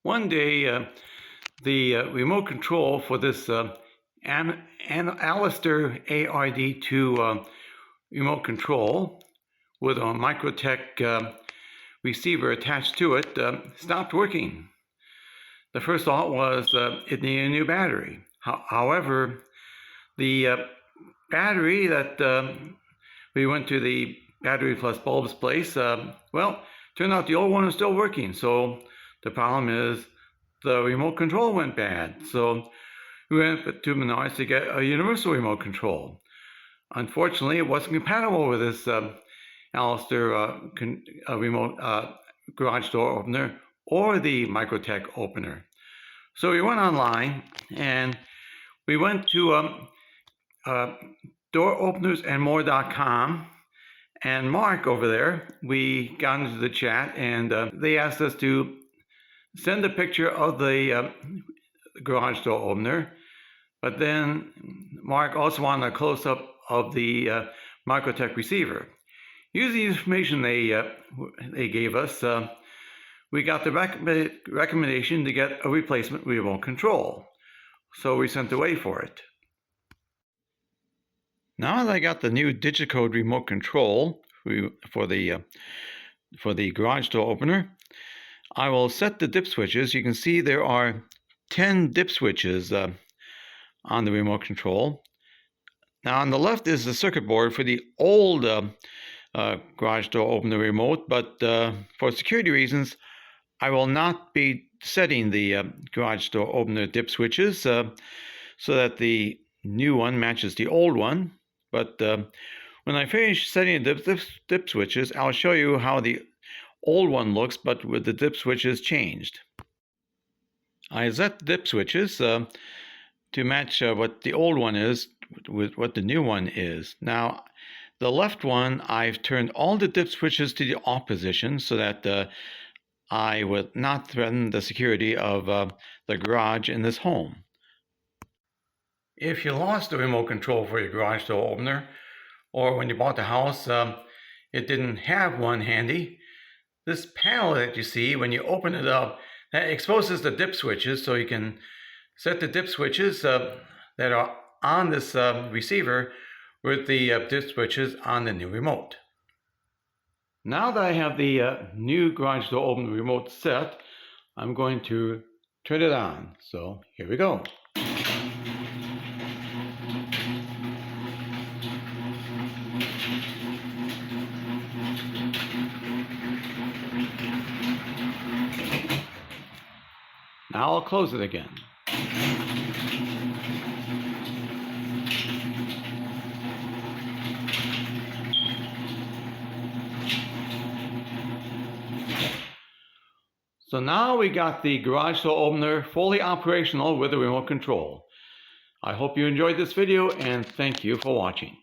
One day, the remote control for this Alister ARD II remote control with a Microtech receiver attached to it stopped working. The first thought was it needed a new battery. However, the battery that we went to the battery plus bulbs place, well, turned out the old one is still working. So the problem is the remote control went bad. So we went to Menards to get a universal remote control. Unfortunately, it wasn't compatible with this Alister remote garage door opener or the Microtech opener. So we went online and we went to dooropenersandmore.com, and Mark over there, we got into the chat and they asked us to send a picture of the garage door opener, but then Mark also wanted a close-up of the Microtech receiver. Using the information they gave us, we got the recommendation to get a replacement remote control. So we sent away for it. Now that I got the new Digi Code remote control for the garage door opener, I will set the dip switches. You can see there are 10 dip switches on the remote control. Now on the left is the circuit board for the old garage door opener remote, but for security reasons, I will not be setting the garage door opener dip switches so that the new one matches the old one. But when I finish setting the dip switches, I'll show you how the old one looks, but with the dip switches changed. I set the dip switches to match what the old one is with what the new one is. Now, the left one, I've turned all the dip switches to the off position so that I would not threaten the security of the garage in this home. If you lost the remote control for your garage door opener, or when you bought the house, it didn't have one handy, this panel that you see when you open it up, that exposes the dip switches, so you can set the dip switches that are on this receiver with the dip switches on the new remote. Now that I have the new garage door opener remote set, I'm going to turn it on. So here we go. Now I'll close it again. So now we got the garage door opener fully operational with the remote control. I hope you enjoyed this video and thank you for watching.